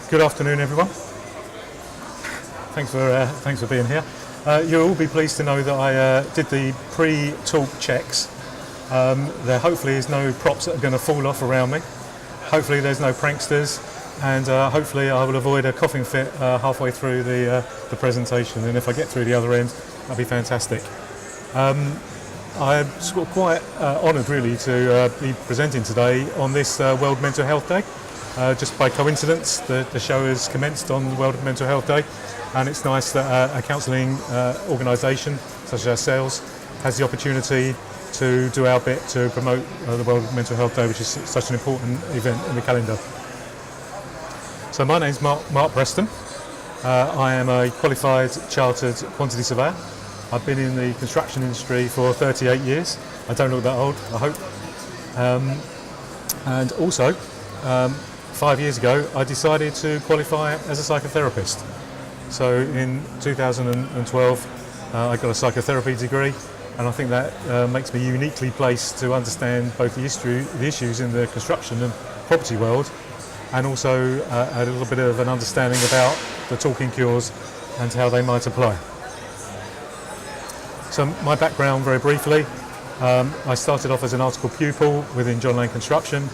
Good afternoon, everyone. Thanks for being here. You'll all be pleased to know that I did the pre-talk checks. There hopefully is no props that are going to fall off around me. Hopefully there's no pranksters, and hopefully I will avoid a coughing fit halfway through the presentation. And if I get through the other end, that'd be fantastic. I'm quite honoured really to be presenting today on this World Mental Health Day. Just by coincidence, the show has commenced on World Mental Health Day, and it's nice that a counselling organisation such as ourselves has the opportunity to do our bit to promote the World Mental Health Day, which is such an important event in the calendar. So my name's Marc-Preston. I am a qualified chartered quantity surveyor. I've been in the construction industry for 38 years. I don't look that old, I hope. And also, 5 years ago, I decided to qualify as a psychotherapist. So in 2012, I got a psychotherapy degree, and I think that makes me uniquely placed to understand both the issues in the construction and property world, and also a little bit of an understanding about the talking cures and how they might apply. So my background, very briefly, I started off as an article pupil within John Lane Construction.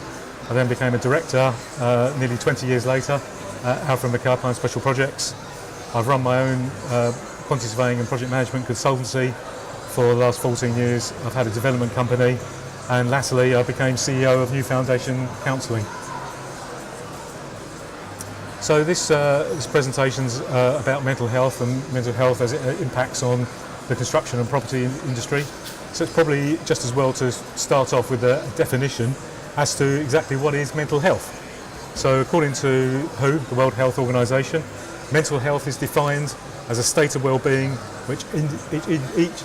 I then became a director nearly 20 years later at Alfred McAlpine Special Projects. I've run my own quantity surveying and project management consultancy for the last 14 years. I've had a development company, and latterly I became CEO of Confidential-Counselling. So this presentation's about mental health and mental health as it impacts on the construction and property industry. So it's probably just as well to start off with a definition as to exactly what is mental health. So according to WHO, the World Health Organization, mental health is defined as a state of well-being which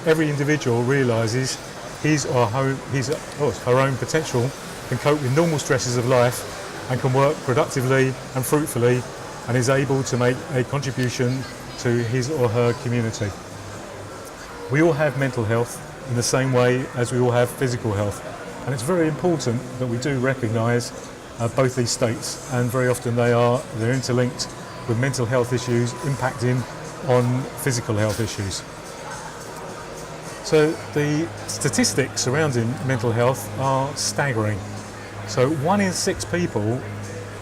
every individual realizes his or her own potential, can cope with normal stresses of life, and can work productively and fruitfully, and is able to make a contribution to his or her community. We all have mental health in the same way as we all have physical health. And it's very important that we do recognise both these states, and very often they're interlinked with mental health issues impacting on physical health issues. So the statistics surrounding mental health are staggering. So 1 in 6 people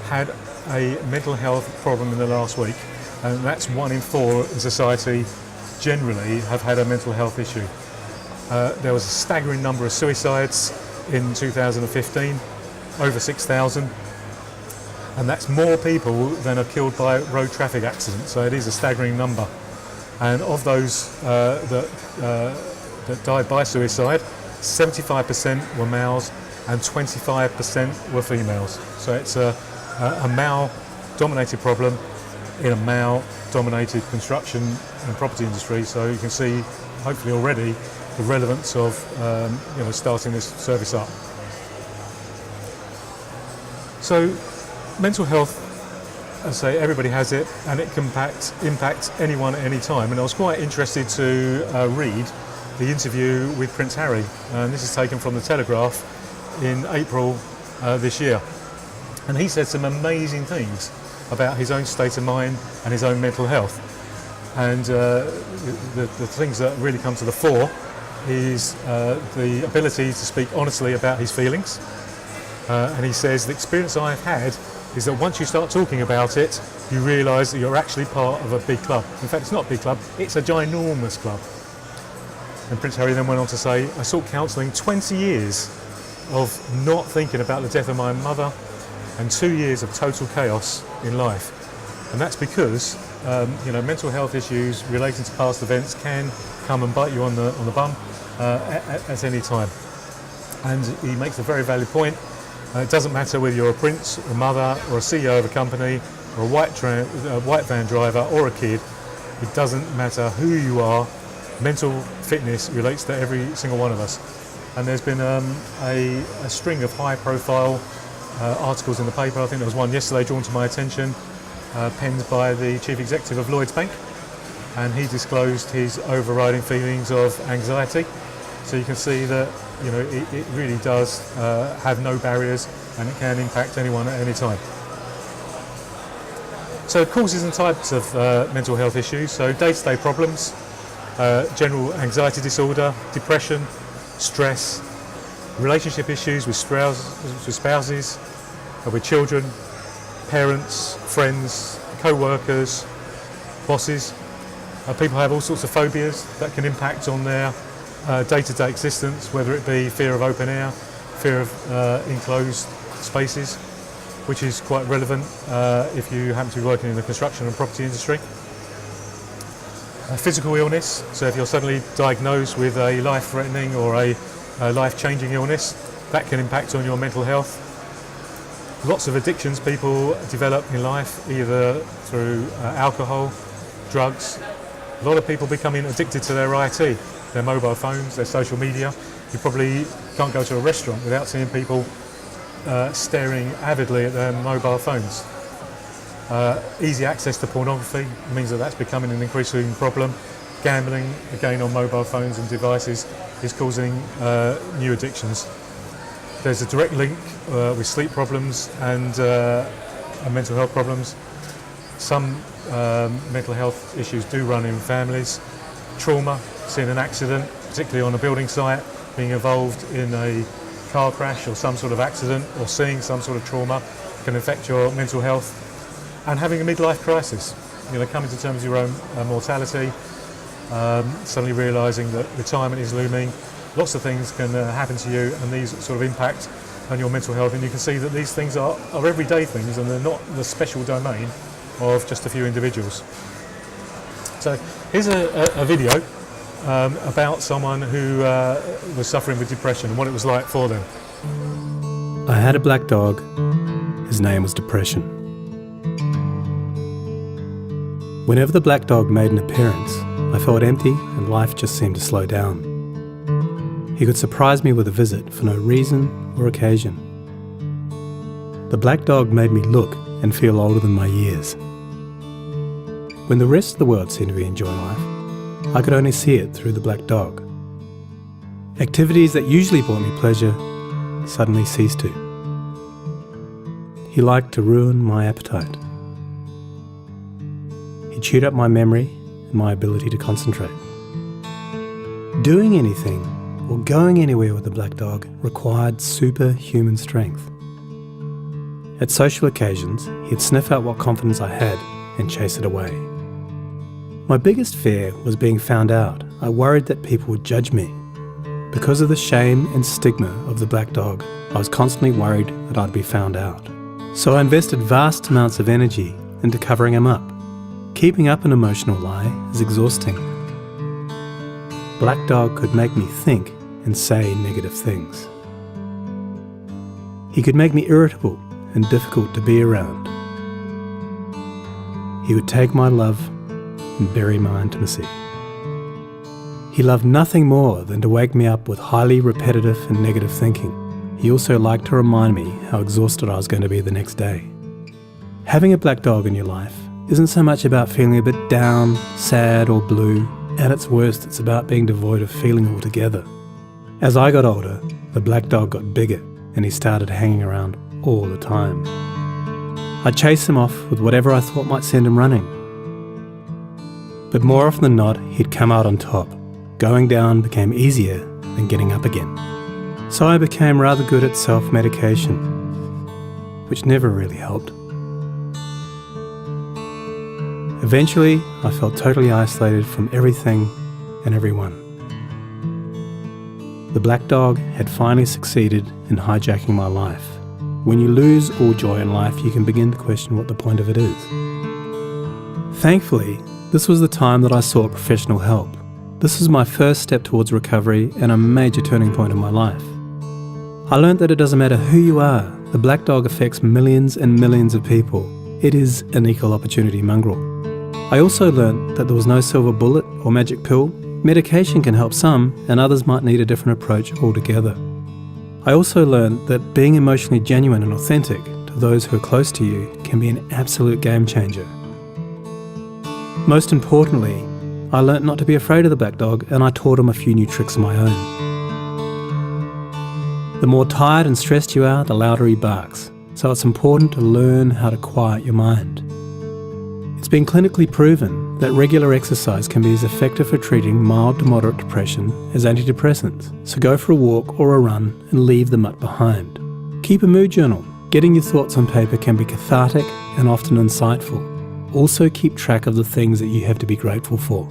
had a mental health problem in the last week, and that's 1 in 4 in society generally have had a mental health issue. There was a staggering number of suicides in 2015, over 6,000, and that's more people than are killed by road traffic accidents, so it is a staggering number. And of those that died by suicide, 75% were males and 25% were females. So it's a male-dominated problem in a male-dominated construction and property industry, so you can see, hopefully already, the relevance of starting this service up. So mental health, as I say, everybody has it, and it can impact anyone at any time. And I was quite interested to read the interview with Prince Harry, and this is taken from the Telegraph in April this year. And he said some amazing things about his own state of mind and his own mental health. And the things that really come to the fore is the ability to speak honestly about his feelings. And he says, the experience I've had is that once you start talking about it, you realise that you're actually part of a big club. In fact, it's not a big club, it's a ginormous club. And Prince Harry then went on to say, I sought counselling 20 years of not thinking about the death of my mother and 2 years of total chaos in life. And that's because mental health issues relating to past events can come and bite you on the bum at any time. And he makes a very valid point. It doesn't matter whether you're a prince, a mother, or a CEO of a company, or a white van driver, or a kid. It doesn't matter who you are. Mental fitness relates to every single one of us. And there's been a string of high-profile articles in the paper. I think there was one yesterday drawn to my attention, penned by the chief executive of Lloyds Bank, and he disclosed his overriding feelings of anxiety. So you can see that it really does have no barriers, and it can impact anyone at any time. So causes and types of mental health issues. So day-to-day problems, general anxiety disorder, depression, stress, relationship issues with spouses, with children, parents, friends, co-workers, bosses. People have all sorts of phobias that can impact on their day-to-day existence, whether it be fear of open air, fear of enclosed spaces, which is quite relevant if you happen to be working in the construction and property industry. Physical illness, so if you're suddenly diagnosed with a life-threatening or a life-changing illness, that can impact on your mental health. Lots of addictions people develop in life, either through alcohol, drugs. A lot of people becoming addicted to their IT, their mobile phones, their social media. You probably can't go to a restaurant without seeing people staring avidly at their mobile phones. Easy access to pornography means that that's becoming an increasing problem. Gambling, again on mobile phones and devices, is causing new addictions. There's a direct link with sleep problems and mental health problems. Some mental health issues do run in families. Trauma, seeing an accident, particularly on a building site, being involved in a car crash or some sort of accident, or seeing some sort of trauma, can affect your mental health. And having a midlife crisis, coming to terms with your own mortality, suddenly realising that retirement is looming. Lots of things can happen to you, and these sort of impact on your mental health, and you can see that these things are everyday things, and they're not the special domain of just a few individuals. So here's a video about someone who was suffering with depression and what it was like for them. I had a black dog. His name was Depression. Whenever the black dog made an appearance, I felt empty and life just seemed to slow down. He could surprise me with a visit for no reason or occasion. The black dog made me look and feel older than my years. When the rest of the world seemed to be enjoying life, I could only see it through the black dog. Activities that usually brought me pleasure suddenly ceased to. He liked to ruin my appetite. He chewed up my memory and my ability to concentrate. Doing anything or going anywhere with the black dog required superhuman strength. At social occasions, he'd sniff out what confidence I had and chase it away. My biggest fear was being found out. I worried that people would judge me. Because of the shame and stigma of the black dog, I was constantly worried that I'd be found out. So I invested vast amounts of energy into covering him up. Keeping up an emotional lie is exhausting. Black dog could make me think and say negative things. He could make me irritable and difficult to be around. He would take my love and bury my intimacy. He loved nothing more than to wake me up with highly repetitive and negative thinking. He also liked to remind me how exhausted I was going to be the next day. Having a black dog in your life isn't so much about feeling a bit down, sad or blue. At its worst, it's about being devoid of feeling altogether. As I got older, the black dog got bigger and he started hanging around all the time. I'd chase him off with whatever I thought might send him running. But more often than not, he'd come out on top. Going down became easier than getting up again. So I became rather good at self-medication, which never really helped. Eventually, I felt totally isolated from everything and everyone. The black dog had finally succeeded in hijacking my life. When you lose all joy in life, you can begin to question what the point of it is. Thankfully, this was the time that I sought professional help. This was my first step towards recovery and a major turning point in my life. I learned that it doesn't matter who you are, the black dog affects millions and millions of people. It is an equal opportunity mongrel. I also learned that there was no silver bullet or magic pill. Medication can help some, and others might need a different approach altogether. I also learned that being emotionally genuine and authentic to those who are close to you can be an absolute game changer. Most importantly, I learnt not to be afraid of the black dog, and I taught him a few new tricks of my own. The more tired and stressed you are, the louder he barks. So it's important to learn how to quiet your mind. It's been clinically proven that regular exercise can be as effective for treating mild to moderate depression as antidepressants. So go for a walk or a run and leave the mutt behind. Keep a mood journal. Getting your thoughts on paper can be cathartic and often insightful. Also keep track of the things that you have to be grateful for.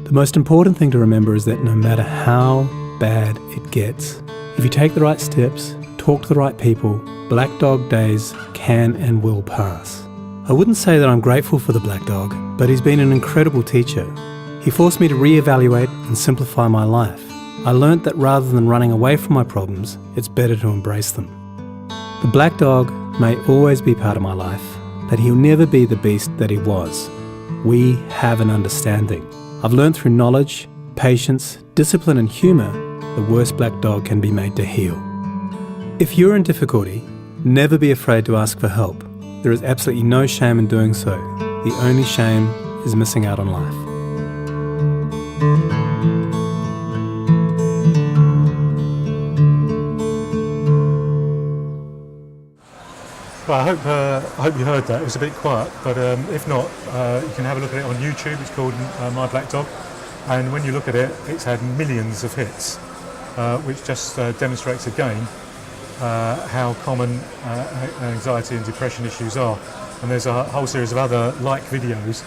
The most important thing to remember is that no matter how bad it gets, if you take the right steps, talk to the right people, black dog days can and will pass. I wouldn't say that I'm grateful for the black dog, but he's been an incredible teacher. He forced me to reevaluate and simplify my life. I learnt that rather than running away from my problems, it's better to embrace them. The black dog may always be part of my life, but he'll never be the beast that he was. We have an understanding. I've learned through knowledge, patience, discipline and humour, the worst black dog can be made to heal. If you're in difficulty, never be afraid to ask for help. There is absolutely no shame in doing so. The only shame is missing out on life. Well, I hope you heard that. It was a bit quiet, but if not, you can have a look at it on YouTube. It's called My Black Dog, and when you look at it, it's had millions of hits, which just demonstrates again how common anxiety and depression issues are. And there's a whole series of other like videos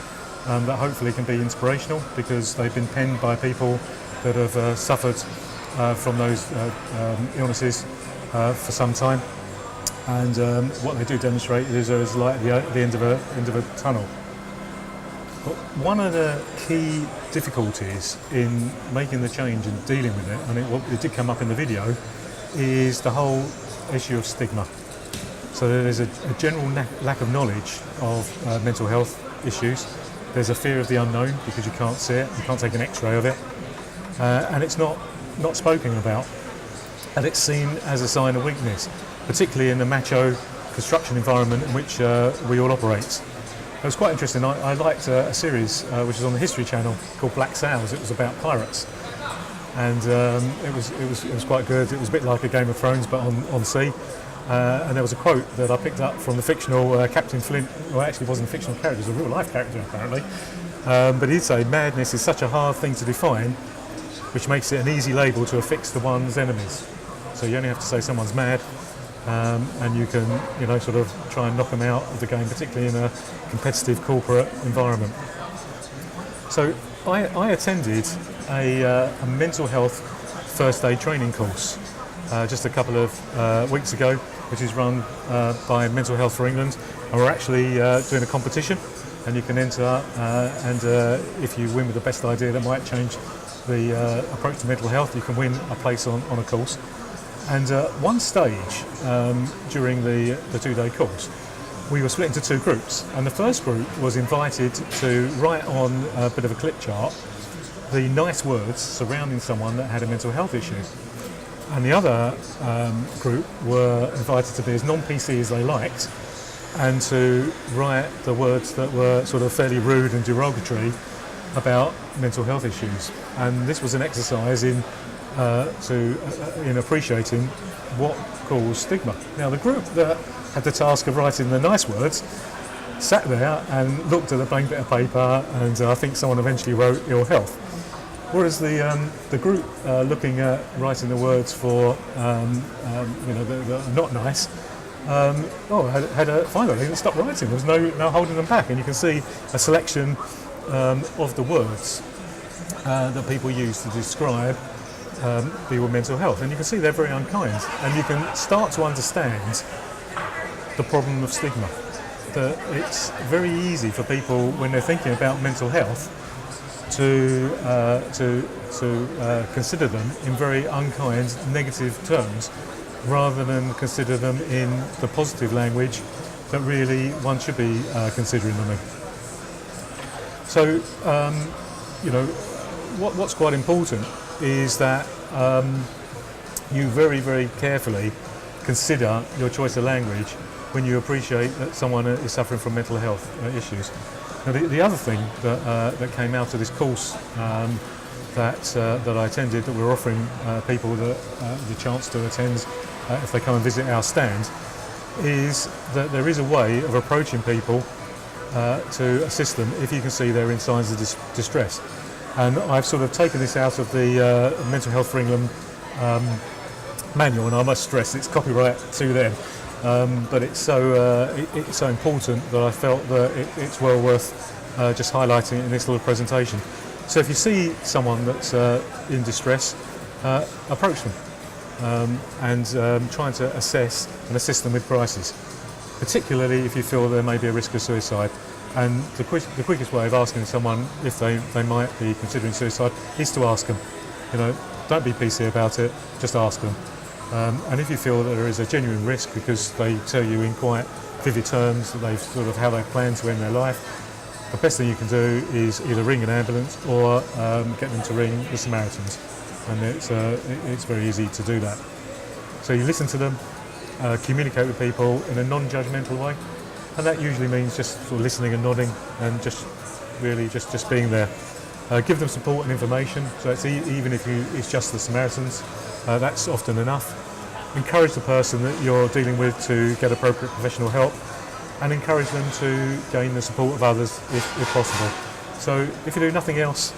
that hopefully can be inspirational, because they've been penned by people that have suffered from those illnesses for some time. And what they do demonstrate is there's light at the end of a tunnel. But one of the key difficulties in making the change and dealing with it, and it did come up in the video, is the whole issue of stigma. So there's a general lack of knowledge of mental health issues. There's a fear of the unknown because you can't see it, you can't take an X-ray of it, and it's not spoken about, and it's seen as a sign of weakness, particularly in the macho construction environment in which we all operate. It was quite interesting. I liked a series which is on the History Channel called Black Sails. It was about pirates, and it was quite good. It was a bit like a Game of Thrones, but on sea. And there was a quote that I picked up from the fictional Captain Flint. Well, actually, it wasn't a fictional character; it was a real-life character, apparently. But he'd say, "Madness is such a hard thing to define, which makes it an easy label to affix to one's enemies." So you only have to say someone's mad, and you can, sort of try and knock them out of the game, particularly in a competitive corporate environment. So I attended a mental health first aid training course just a couple of weeks ago, which is run by Mental Health for England, and we're actually doing a competition, and you can enter, and if you win with the best idea that might change the approach to mental health, you can win a place on a course. And one stage during the two-day course, we were split into two groups, and the first group was invited to write on a bit of a clip chart the nice words surrounding someone that had a mental health issue. And the other group were invited to be as non-PC as they liked, and to write the words that were sort of fairly rude and derogatory about mental health issues. And this was an exercise in appreciating what caused stigma. Now, the group that had the task of writing the nice words sat there and looked at a blank bit of paper, and I think someone eventually wrote ill health. Whereas the group looking at writing the words for the not nice, finally they stopped writing. There was no holding them back, and you can see a selection of the words that people use to describe people with mental health, and you can see they're very unkind, and you can start to understand the problem of stigma. That it's very easy for people, when they're thinking about mental health, to consider them in very unkind, negative terms, rather than consider them in the positive language that really one should be considering them in. So, what's quite important is that you very, very carefully consider your choice of language when you appreciate that someone is suffering from mental health issues. Now, the other thing that came out of this course that I attended, that we're offering people the chance to attend if they come and visit our stand, is that there is a way of approaching people to assist them if you can see they're in signs of distress. And I've sort of taken this out of the Mental Health for England manual, and I must stress it's copyright to them. But it's so important that I felt that it's well worth just highlighting it in this little presentation. So if you see someone that's in distress, approach them and trying to assess and assist them with crisis, particularly if you feel there may be a risk of suicide. And the quickest way of asking someone if they might be considering suicide is to ask them. Don't be PC about it, just ask them. And if you feel that there is a genuine risk because they tell you in quite vivid terms that they've sort of how they plan to end their life, the best thing you can do is either ring an ambulance or get them to ring the Samaritans. And it's very easy to do that. So you listen to them, communicate with people in a non-judgmental way, and that usually means just sort of listening and nodding and just really just being there. Give them support and information, so it's even if it's just the Samaritans, that's often enough. Encourage the person that you're dealing with to get appropriate professional help, and encourage them to gain the support of others if possible. So if you do nothing else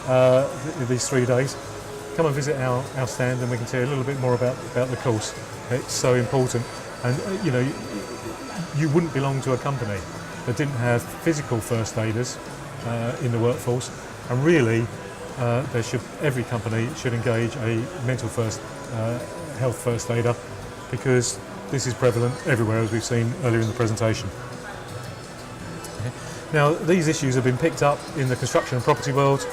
these 3 days, come and visit our stand and we can tell you a little bit more about the course. It's so important. And you wouldn't belong to a company that didn't have physical first aiders in the workforce, and really every company should engage a mental health first aider, because this is prevalent everywhere, as we've seen earlier in the presentation. Now, these issues have been picked up in the construction and property world,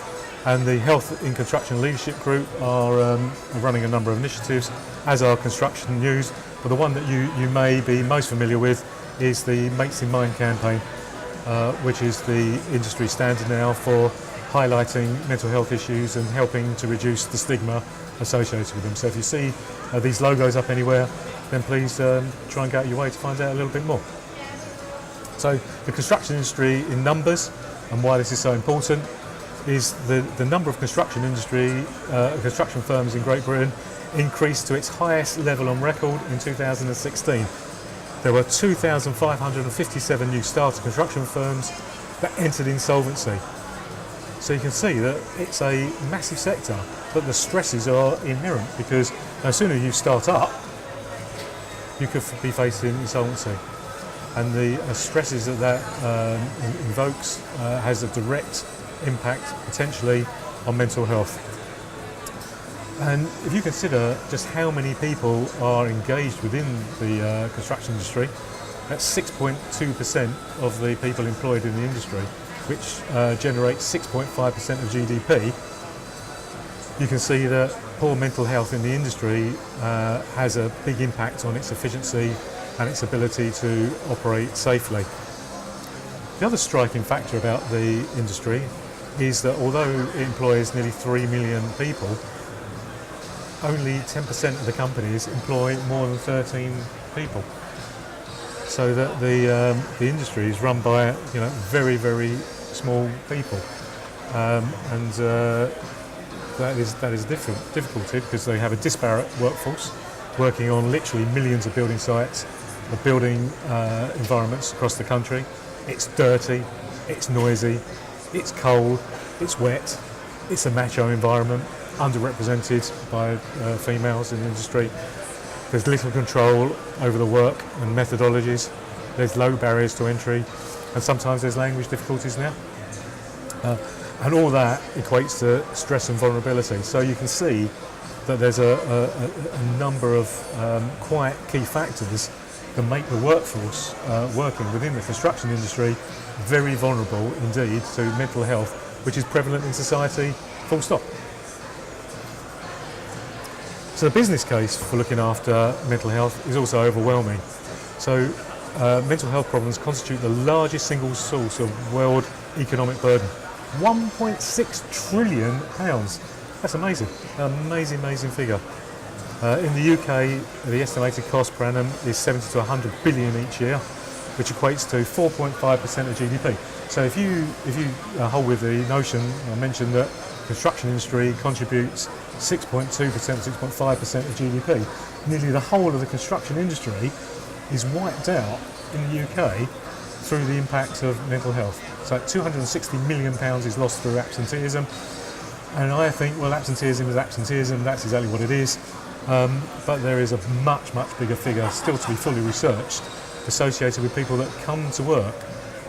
and the Health in Construction Leadership Group are running a number of initiatives, as are Construction News. But the one that you may be most familiar with is the Mates in Mind campaign, which is the industry standard now for highlighting mental health issues and helping to reduce the stigma associated with them. So if you see these logos up anywhere, then please try and go out your way to find out a little bit more. So the construction industry in numbers, and why this is so important, is the number of construction firms in Great Britain increased to its highest level on record in 2016. There were 2,557 new starter construction firms that entered insolvency. So you can see that it's a massive sector, but the stresses are inherent, because no sooner you start up, you could be facing insolvency. And the stresses that invokes has a direct impact, potentially, on mental health. And if you consider just how many people are engaged within the construction industry, that's 6.2% of the people employed in the industry, which generates 6.5% of GDP. You can see that poor mental health in the industry has a big impact on its efficiency and its ability to operate safely. The other striking factor about the industry is that although it employs nearly 3 million people, only 10% of the companies employ more than 13 people. So that the industry is run by very, very small people, and that is a difficulty, because they have a disparate workforce working on literally millions of building sites, of building environments across the country. It's dirty, it's noisy, it's cold, it's wet, it's a macho environment, underrepresented by females in the industry. There's little control over the work and methodologies. There's low barriers to entry, and sometimes there's language difficulties now. And all that equates to stress and vulnerability. So you can see that there's a number of quite key factors that make the workforce working within the construction industry very vulnerable indeed to mental health, which is prevalent in society, full stop. So the business case for looking after mental health is also overwhelming. So mental health problems constitute the largest single source of world economic burden. £1.6 trillion. That's amazing. Amazing figure. In the UK, the estimated cost per annum is 70 to 100 billion each year, which equates to 4.5% of GDP. So if you hold with the notion, I mentioned that construction industry contributes 6.2%, 6.5% of GDP. Nearly the whole of the construction industry is wiped out in the UK through the impact of mental health. So £260 million is lost through absenteeism. And I think, well, absenteeism is absenteeism, that's exactly what it is. But there is a much, much bigger figure still to be fully researched associated with people that come to work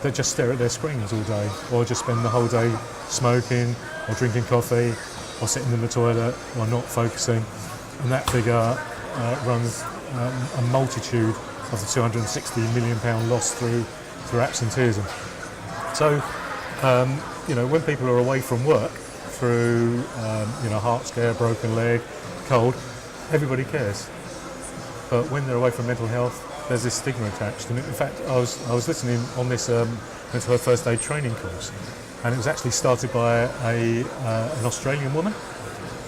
that just stare at their screens all day, or just spend the whole day smoking or drinking coffee or sitting in the toilet or not focusing. And that figure runs a multitude of the £260 million loss through absenteeism. So, when people are away from work through, heart scare, broken leg, cold, everybody cares. But when they're away from mental health, there's this stigma attached. And in fact, I was listening on this mental health first aid training course, and it was actually started by an Australian woman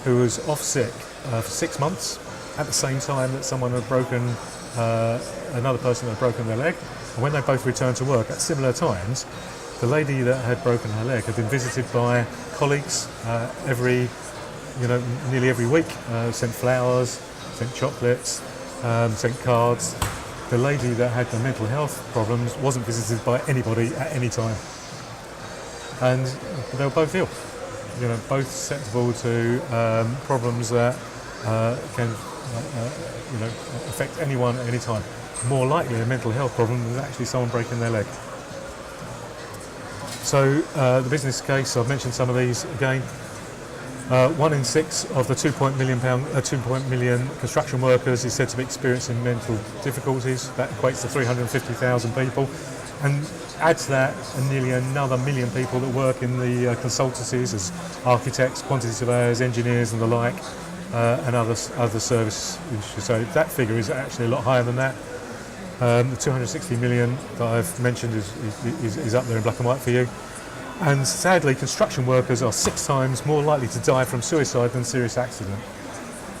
who was off sick for 6 months at the same time that someone had broken, another person had broken their leg. And when they both returned to work at similar times, the lady that had broken her leg had been visited by colleagues nearly every week, sent flowers, sent chocolates, sent cards. The lady that had the mental health problems wasn't visited by anybody at any time. And they were both ill, both susceptible to problems that can affect anyone at any time. More likely a mental health problem than actually someone breaking their leg. So the business case, I've mentioned some of these again. 1 in 6 of the 2 million construction workers is said to be experiencing mental difficulties. That equates to 350,000 people. And add to that nearly another million people that work in the consultancies as architects, quantity surveyors, engineers and the like, and other service industries. So that figure is actually a lot higher than that. The 260 million that I've mentioned is up there in black and white for you. And sadly, construction workers are 6 times more likely to die from suicide than serious accident.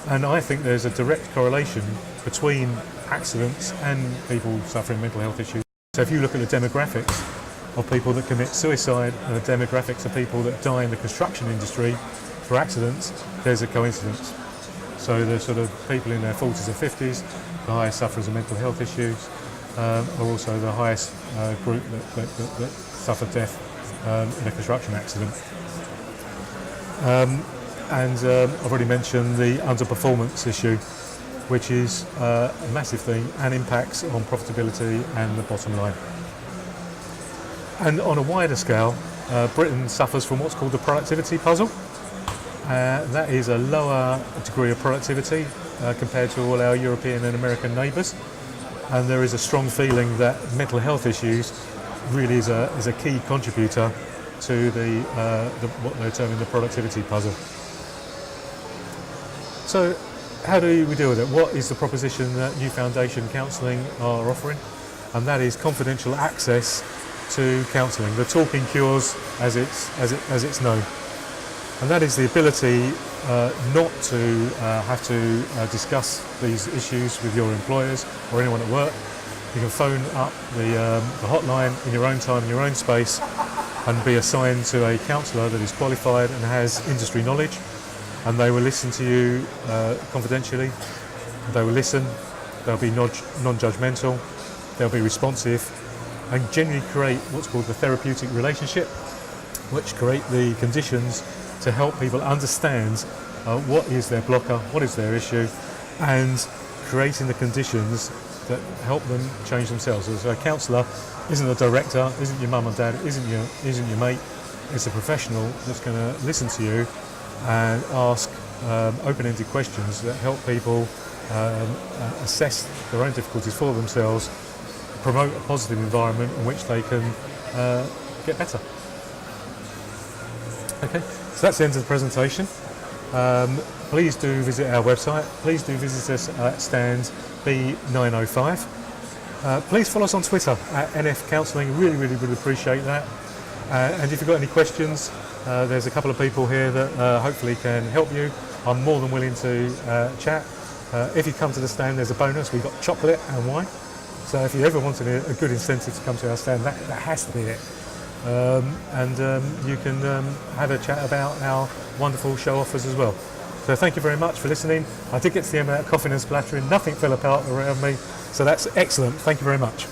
And I think there's a direct correlation between accidents and people suffering mental health issues. So if you look at the demographics of people that commit suicide and the demographics of people that die in the construction industry for accidents, there's a coincidence. So the sort of people in their 40s and 50s, the highest sufferers of mental health issues, are also the highest group that suffer death in a construction accident. I've already mentioned the underperformance issue, which is a massive thing and impacts on profitability and the bottom line. And on a wider scale, Britain suffers from what's called the productivity puzzle. That is a lower degree of productivity compared to all our European and American neighbours. And there is a strong feeling that mental health issues really is a key contributor to what they're terming the productivity puzzle. So how do we deal with it? What is the proposition that New Foundation Counselling are offering? And that is confidential access to counselling, the talking cures as it's known. And that is the ability not to have to discuss these issues with your employers or anyone at work. You can phone up the hotline in your own time, in your own space, and be assigned to a counsellor that is qualified and has industry knowledge. And they will listen to you confidentially. They will listen, they'll be non-judgmental, they'll be responsive, and generally create what's called the therapeutic relationship, which create the conditions to help people understand what is their blocker, what is their issue, and creating the conditions that help them change themselves. So a counsellor isn't a director, isn't your mum and dad, isn't your mate. It's a professional that's going to listen to you and ask open-ended questions that help people assess their own difficulties for themselves, promote a positive environment in which they can get better. Okay, so that's the end of the presentation. Please do visit our website. Please do visit us at stand B905. Please follow us on Twitter at NF Counselling. Really would appreciate that. And if you've got any questions, there's a couple of people here that hopefully can help you. I'm more than willing to chat. If you come to the stand, there's a bonus. We've got chocolate and wine. So if you ever wanted a good incentive to come to our stand, that has to be it. You can have a chat about our wonderful show offers as well. So thank you very much for listening. I did get to the end without coughing and splattering. Nothing fell apart around me. So that's excellent. Thank you very much.